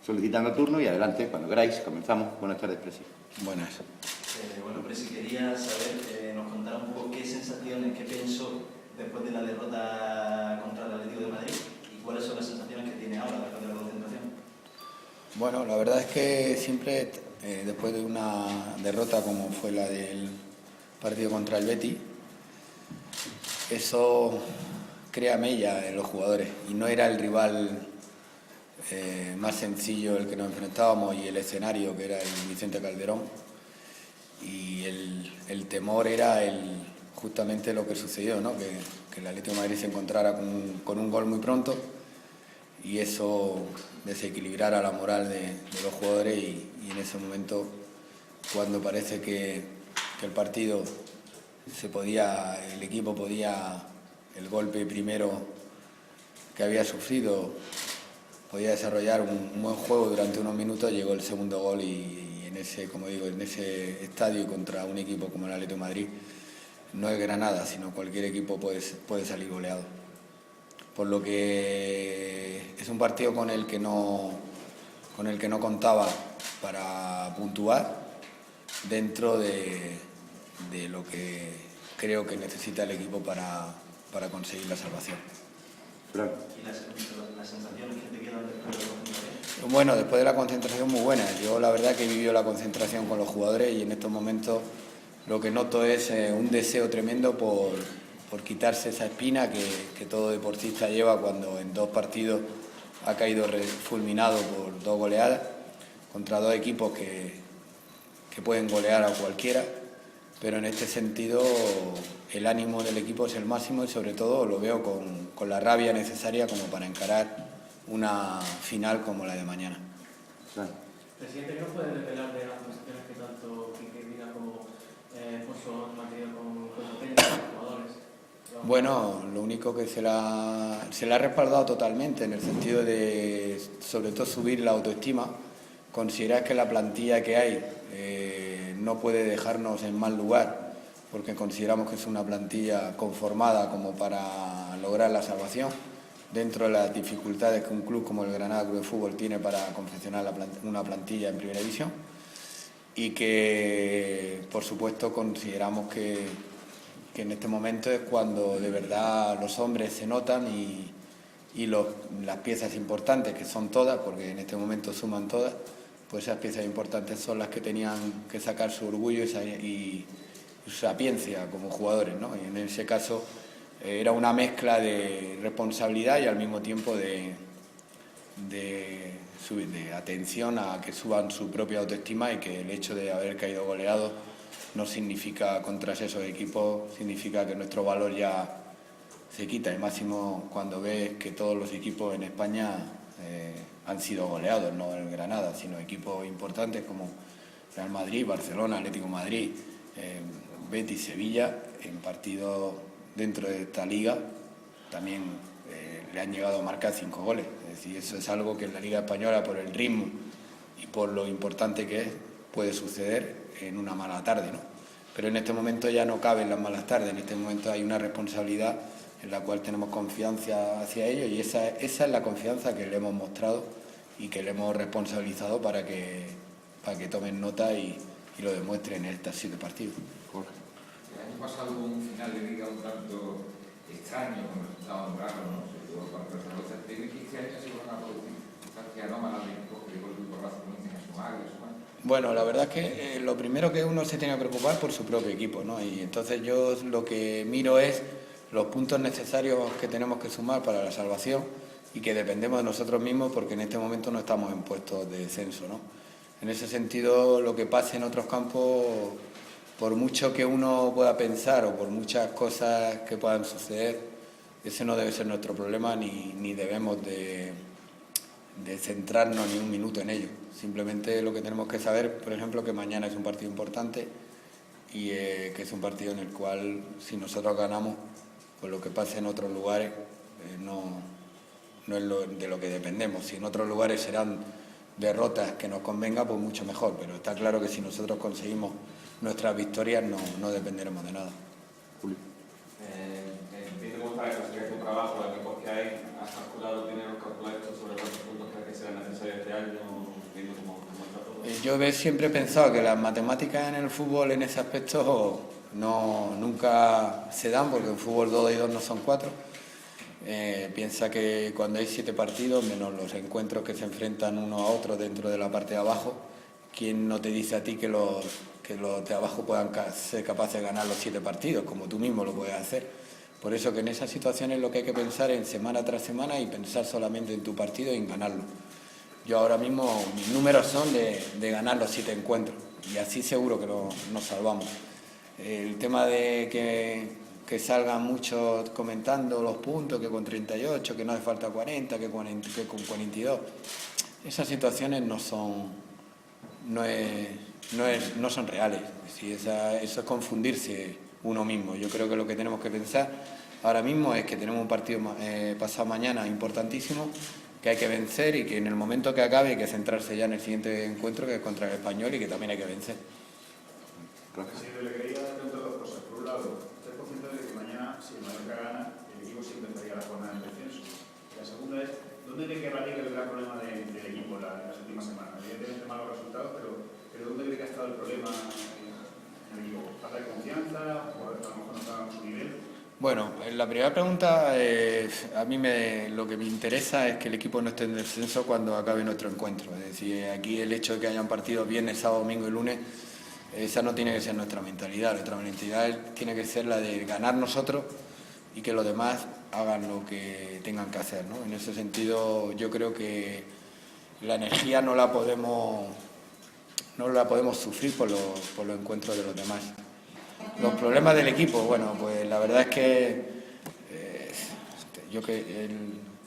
solicitando turno y adelante, cuando queráis, comenzamos. Buenas tardes, Presi. Buenas. Bueno, Presi, quería saber, nos contara un poco qué sensaciones, qué pensó después de la derrota contra el Atlético de Madrid y cuáles son las sensaciones que tiene ahora después de la concentración. Bueno, la verdad es que siempre, después de una derrota como fue la del partido contra el Betis, eso crea mella en los jugadores y no era el rival más sencillo el que nos enfrentábamos y el escenario que era el Vicente Calderón, y el temor era justamente lo que sucedió, ¿no? que el Atlético de Madrid se encontrara con un gol muy pronto y eso desequilibrara la moral de los jugadores y en ese momento, cuando parece que el partido el equipo podía, el golpe primero que había sufrido, podía desarrollar un buen juego durante unos minutos, llegó el segundo gol y en ese, como digo, en ese estadio contra un equipo como el Atlético de Madrid, no es Granada, sino cualquier equipo puede salir goleado. Por lo que es un partido con el que no contaba para puntuar dentro de lo que creo que necesita el equipo para conseguir la salvación. Claro. ¿Y las sensaciones que te quedan después de la concentración? Bueno, después de la concentración muy buena. Yo la verdad que he vivido la concentración con los jugadores y en estos momentos lo que noto es un deseo tremendo por quitarse esa espina que todo deportista lleva cuando en 2 partidos ha caído fulminado por 2 goleadas contra 2 equipos que pueden golear a cualquiera, pero en este sentido el ánimo del equipo es el máximo y sobre todo lo veo con la rabia necesaria como para encarar una final como la de mañana. Claro. Presidente, ¿qué nos puede revelar de las conversaciones que tanto Quique Vila como Alfonso han mantenido con los técnicos, los jugadores? Bueno, lo único que se la ha respaldado totalmente en el sentido de, sobre todo, subir la autoestima, considerar que la plantilla que hay no puede dejarnos en mal lugar, porque consideramos que es una plantilla conformada como para lograr la salvación, dentro de las dificultades que un club como el Granada Club de Fútbol tiene para confeccionar una plantilla en primera división, y que, por supuesto, consideramos que en este momento es cuando de verdad los hombres se notan y las piezas importantes, que son todas, porque en este momento suman todas, pues esas piezas importantes son las que tenían que sacar su orgullo y su sapiencia como jugadores, ¿no? Y en ese caso era una mezcla de responsabilidad y al mismo tiempo de atención a que suban su propia autoestima y que el hecho de haber caído goleados no significa, contra esos equipos, significa que nuestro valor ya se quita, y máximo cuando ves que todos los equipos en España han sido goleados, no el Granada, sino equipos importantes como Real Madrid, Barcelona, Atlético de Madrid, Betis, Sevilla, en partidos dentro de esta liga también le han llegado a marcar 5 goles. Es decir, eso es algo que en la Liga Española, por el ritmo y por lo importante que es, puede suceder en una mala tarde, ¿no? Pero en este momento ya no caben las malas tardes, en este momento hay una responsabilidad en la cual tenemos confianza hacia ellos y esa es la confianza que le hemos mostrado y que le hemos responsabilizado para que tomen nota y lo demuestren en estos 7 partidos. Jorge. El año pasado hubo un final de liga un tanto extraño, con resultados raros, ¿no? Se tuvo parte de los certificados y este año se van a producir sustancias anómalas de equipos que igual por razón comienzan a sumar y sumar. Bueno, la verdad es que lo primero que uno se tiene que preocupar por su propio equipo, ¿no? Y entonces yo lo que miro es los puntos necesarios que tenemos que sumar para la salvación y que dependemos de nosotros mismos porque en este momento no estamos en puestos de descenso, ¿no? En ese sentido, lo que pase en otros campos, por mucho que uno pueda pensar o por muchas cosas que puedan suceder, ese no debe ser nuestro problema ni debemos de centrarnos ni un minuto en ello. Simplemente lo que tenemos que saber, por ejemplo, que mañana es un partido importante y que es un partido en el cual, si nosotros ganamos, pues lo que pase en otros lugares no es de lo que dependemos. Si en otros lugares serán derrotas que nos convenga, pues mucho mejor, pero está claro que si nosotros conseguimos nuestras victorias no dependeremos de nada. Julio. Entiendo cómo está tu trabajo, los equipos que hay, has calculado, tienes calculado esto sobre cuántos puntos crees que serán necesarios este este año, viendo cómo está todo? Yo siempre he pensado que las matemáticas en el fútbol en ese aspecto nunca se dan, porque en fútbol 2 y 2 no son 4. Piensa que cuando hay 7 partidos, menos los encuentros que se enfrentan uno a otro dentro de la parte de abajo, ¿quién no te dice a ti que los de abajo puedan ser capaces de ganar los 7 partidos, como tú mismo lo puedes hacer? Por eso que en esas situaciones lo que hay que pensar es semana tras semana y pensar solamente en tu partido y en ganarlo. Yo ahora mismo, mis números son de ganar los 7 encuentros y así seguro que nos salvamos. El tema de que salgan muchos comentando los puntos, que con 38, que no hace falta 40, que con 42, esas situaciones no son reales. Sí, eso es confundirse uno mismo. Yo creo que lo que tenemos que pensar ahora mismo es que tenemos un partido pasado mañana importantísimo, que hay que vencer y que en el momento que acabe hay que centrarse ya en el siguiente encuentro, que es contra el Español, y que también hay que vencer. Presidente, le quería preguntar 2 cosas. Por un lado, usted es consciente de que mañana, si el Mallorca gana, el equipo sí empezaría la jornada de descenso. Y la segunda es, ¿dónde cree que radica el gran problema del equipo en las últimas semanas? Evidentemente malos resultados, pero ¿dónde cree que ha estado el problema en el equipo? ¿Falta de confianza? ¿O a lo mejor no está a su nivel? Bueno, la primera pregunta, a mí lo que me interesa es que el equipo no esté en descenso cuando acabe nuestro encuentro. Es decir, aquí el hecho de que hayan partidos viernes, sábado, domingo y lunes, esa no tiene que ser nuestra mentalidad. Nuestra mentalidad tiene que ser la de ganar nosotros y que los demás hagan lo que tengan que hacer, ¿no? En ese sentido, yo creo que la energía no la podemos sufrir por los encuentros de los demás. Los problemas del equipo, bueno, pues la verdad es que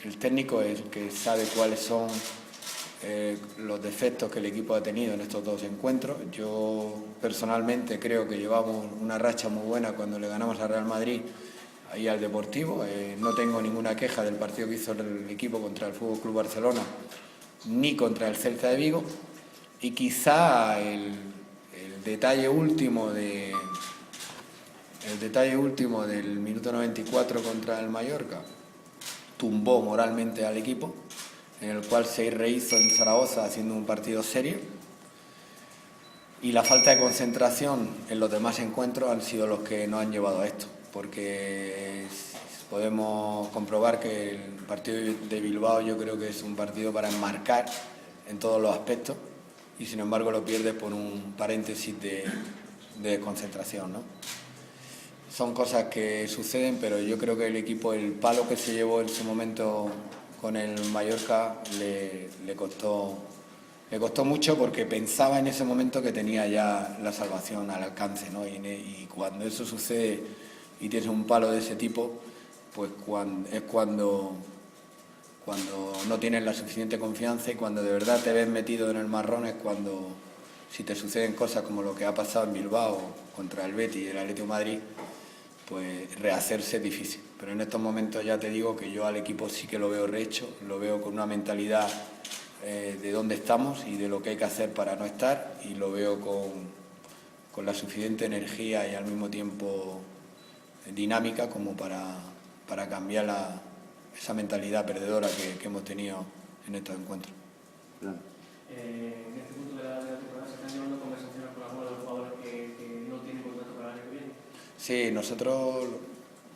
el técnico es el que sabe cuáles son los defectos que el equipo ha tenido en estos 2 encuentros. Yo personalmente creo que llevamos una racha muy buena cuando le ganamos al Real Madrid y al Deportivo. No tengo ninguna queja del partido que hizo el equipo contra el Fútbol Club Barcelona ni contra el Celta de Vigo, y quizá el detalle último del minuto 94 contra el Mallorca tumbó moralmente al equipo, en el cual se rehizo en Zaragoza haciendo un partido serio, y la falta de concentración en los demás encuentros han sido los que nos han llevado a esto, porque podemos comprobar que el partido de Bilbao yo creo que es un partido para enmarcar en todos los aspectos, y sin embargo lo pierdes por un paréntesis de concentración, ¿no? Son cosas que suceden, pero yo creo que el equipo, el palo que se llevó en su momento con el Mallorca le costó mucho, porque pensaba en ese momento que tenía ya la salvación al alcance, ¿no? Y cuando eso sucede y tienes un palo de ese tipo, pues cuando no tienes la suficiente confianza, y cuando de verdad te ves metido en el marrón, es cuando, si te suceden cosas como lo que ha pasado en Bilbao contra el Betis y el Atlético de Madrid, pues rehacerse es difícil. Pero en estos momentos ya te digo que yo al equipo sí que lo veo rehecho, lo veo con una mentalidad de dónde estamos y de lo que hay que hacer para no estar, y lo veo con la suficiente energía y al mismo tiempo dinámica como para cambiar esa mentalidad perdedora que hemos tenido en estos encuentros. Claro. En este punto de la temporada se están llevando conversaciones con algunos de los jugadores que no tienen contrato para el año que viene. Sí, nosotros,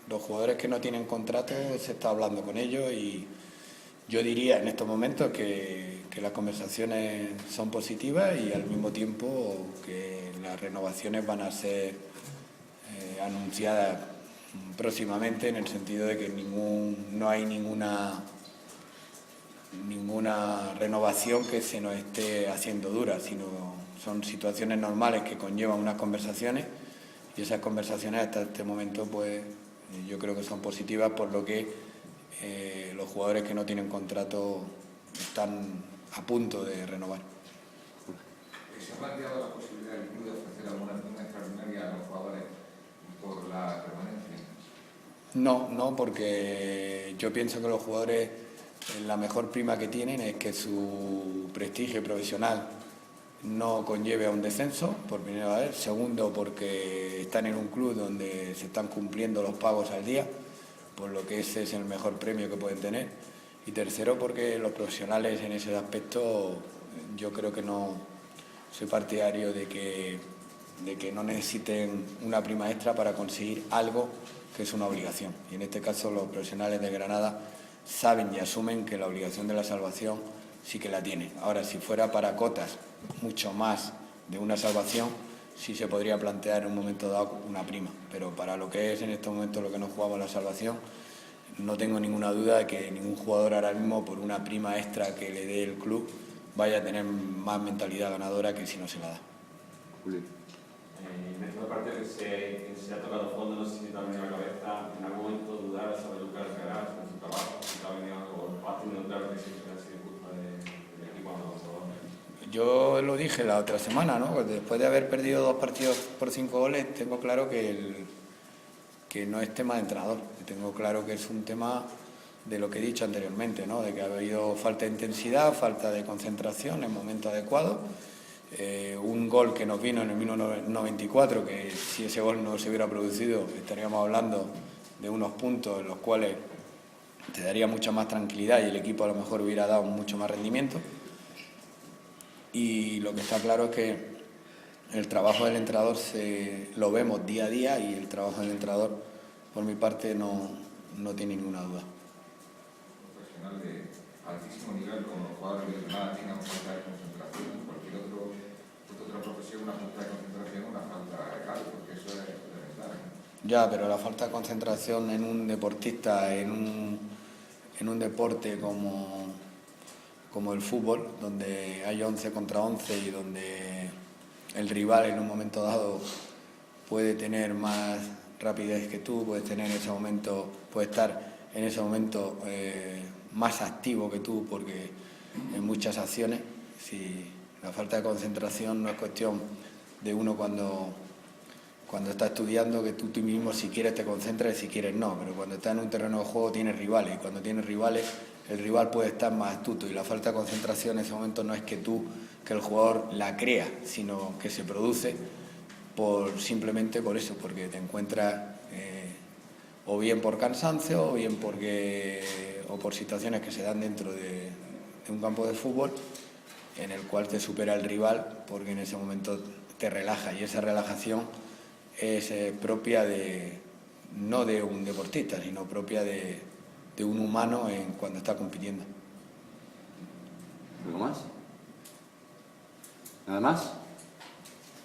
los jugadores que no tienen contrato, se está hablando con ellos, y yo diría en estos momentos que las conversaciones son positivas, y al mismo tiempo que las renovaciones van a ser anunciadas próximamente, en el sentido de que no hay ninguna renovación que se nos esté haciendo dura, sino son situaciones normales que conllevan unas conversaciones, y esas conversaciones hasta este momento pues yo creo que son positivas, por lo que los jugadores que no tienen contrato están a punto de renovar. ¿Se ha planteado la posibilidad del club de ofrecer alguna prima extraordinaria a los jugadores por la permanencia? No, porque yo pienso que los jugadores, la mejor prima que tienen es que su prestigio profesional no conlleve a un descenso, por primera vez. Segundo, porque están en un club donde se están cumpliendo los pagos al día, por lo que ese es el mejor premio que pueden tener. Y tercero, porque los profesionales en ese aspecto, yo creo que no soy partidario de que no necesiten una prima extra para conseguir algo que es una obligación. Y en este caso los profesionales de Granada saben y asumen que la obligación de la salvación sí que la tienen. Ahora, si fuera para cotas mucho más de una salvación, sí se podría plantear en un momento dado una prima. Pero para lo que es en este momento lo que nos jugamos la salvación, no tengo ninguna duda de que ningún jugador ahora mismo, por una prima extra que le dé el club, vaya a tener más mentalidad ganadora que si no se la da. Julio. En esta parte que se ha tocado fondo, no sé si te ha venido a la cabeza en algún momento dudar sobre Lucas Alcaraz, en su trabajo, si te ha venido algo fácil de notar que siempre ha sido culpa del equipo a los jugadores. Yo lo dije la otra semana, ¿no? Después de haber perdido 2 partidos por 5 goles, tengo claro que no es tema de entrenador. Tengo claro que es un tema de lo que he dicho anteriormente, ¿no? De que ha habido falta de intensidad, falta de concentración en el momento adecuado. Un gol que nos vino en el minuto 94, que si ese gol no se hubiera producido estaríamos hablando de unos puntos en los cuales te daría mucha más tranquilidad y el equipo a lo mejor hubiera dado mucho más rendimiento. Y lo que está claro es que el trabajo del entrenador lo vemos día a día y el trabajo del entrenador, por mi parte, no tiene ninguna duda. Un profesional de altísimo nivel, como los jugadores de Granada, tienen una falta de concentración. En cualquier otra profesión, una falta de concentración, una falta de calma, porque eso es elemental. Ya, pero la falta de concentración en un deportista, en un deporte como el fútbol, donde hay 11 contra 11 y donde el rival en un momento dado puede tener más rapidez que tú, puede estar en ese momento más activo que tú, porque en muchas acciones, si la falta de concentración no es cuestión de uno cuando está estudiando, que tú mismo si quieres te concentras y si quieres no, pero cuando estás en un terreno de juego tienes rivales, y cuando tienes rivales el rival puede estar más astuto, y la falta de concentración en ese momento no es que el jugador la crea, sino que se produce simplemente por eso, porque te encuentras o bien por cansancio o bien o por situaciones que se dan dentro de un campo de fútbol en el cual te supera el rival, porque en ese momento te relaja, y esa relajación es propia no de un deportista, sino propia de un humano cuando está compitiendo. ¿Algo más? ¿Nada más?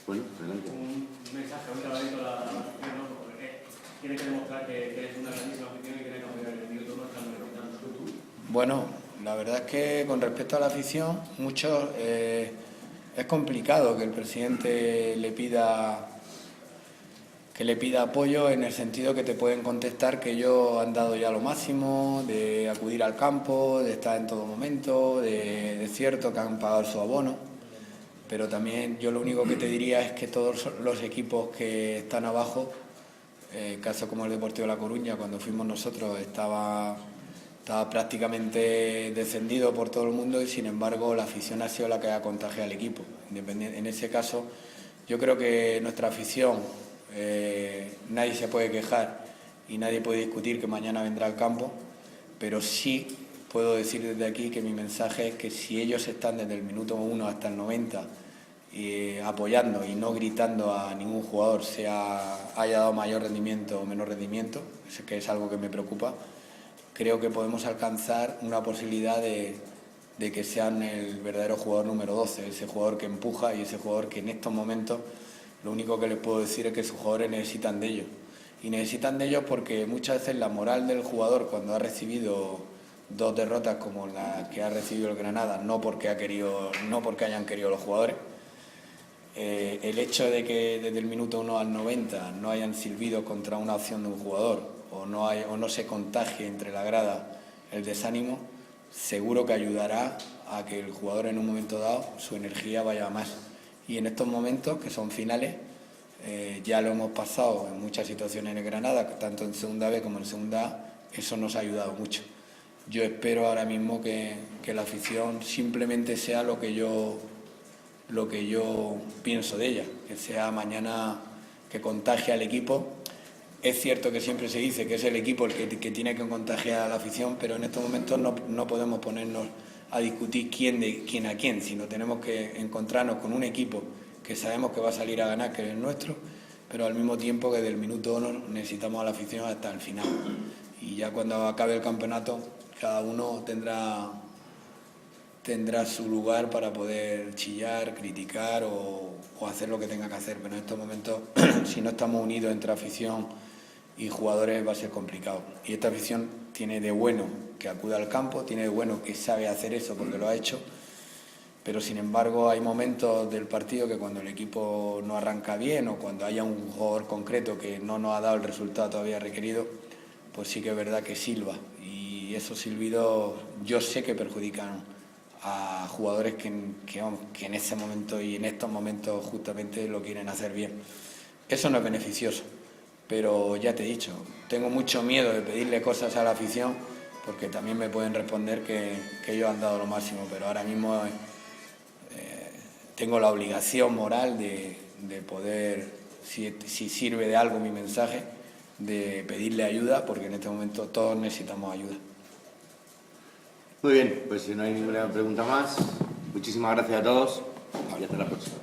Bueno, adelante. Un mensaje, un trabajito a la afición, ¿no? Porque tiene que demostrar que eres una grandísima afición y quiere cambiar el minuto, no están necesitando tú. Bueno, la verdad es que con respecto a la afición, es complicado que el presidente le pida apoyo, en el sentido que te pueden contestar que ellos han dado ya lo máximo, de acudir al campo, de estar en todo momento, de cierto que han pagado su abono, pero también yo lo único que te diría es que todos los equipos que están abajo, caso como el Deportivo de La Coruña, cuando fuimos nosotros estaba prácticamente descendido por todo el mundo, y sin embargo la afición ha sido la que ha contagiado al equipo. En ese caso yo creo que nuestra afición, nadie se puede quejar y nadie puede discutir que mañana vendrá al campo, pero sí puedo decir desde aquí que mi mensaje es que si ellos están desde el minuto 1 hasta el 90 apoyando y no gritando a ningún jugador, haya dado mayor rendimiento o menor rendimiento, que es algo que me preocupa, creo que podemos alcanzar una posibilidad de que sean el verdadero jugador número 12, ese jugador que empuja y ese jugador que en estos momentos lo único que les puedo decir es que sus jugadores necesitan de ellos. Y necesitan de ellos porque muchas veces la moral del jugador, cuando ha recibido 2 derrotas como la que ha recibido el Granada, no porque hayan querido los jugadores, el hecho de que desde el minuto 1 al 90 no hayan silbido contra una opción de un jugador o no se contagie entre la grada el desánimo, seguro que ayudará a que el jugador en un momento dado su energía vaya a más. Y en estos momentos, que son finales, ya lo hemos pasado en muchas situaciones en Granada, tanto en Segunda B como en Segunda A, eso nos ha ayudado mucho. Yo espero ahora mismo que la afición simplemente sea lo que yo pienso de ella, que sea mañana, que contagie al equipo, Es cierto que siempre se dice que es el equipo el que tiene que contagiar a la afición, pero en estos momentos no podemos ponernos a discutir quién a quién, sino tenemos que encontrarnos con un equipo que sabemos que va a salir a ganar, que es el nuestro, pero al mismo tiempo que del minuto 1 necesitamos a la afición hasta el final. Y ya cuando acabe el campeonato, cada uno tendrá su lugar para poder chillar, criticar o hacer lo que tenga que hacer, pero en estos momentos, si no estamos unidos entre afición y jugadores, va a ser complicado. Y esta afición tiene de bueno que acuda al campo, tiene de bueno que sabe hacer eso porque lo ha hecho, pero sin embargo hay momentos del partido que cuando el equipo no arranca bien o cuando haya un jugador concreto que no nos ha dado el resultado todavía requerido, pues sí que es verdad que silba, y esos silbidos yo sé que perjudican a jugadores que en ese momento y en estos momentos justamente lo quieren hacer bien. Eso no es beneficioso, pero ya te he dicho, tengo mucho miedo de pedirle cosas a la afición porque también me pueden responder que ellos han dado lo máximo, pero ahora mismo tengo la obligación moral de poder, si sirve de algo mi mensaje, de pedirle ayuda, porque en este momento todos necesitamos ayuda. Muy bien, pues si no hay ninguna pregunta más, muchísimas gracias a todos y hasta la próxima.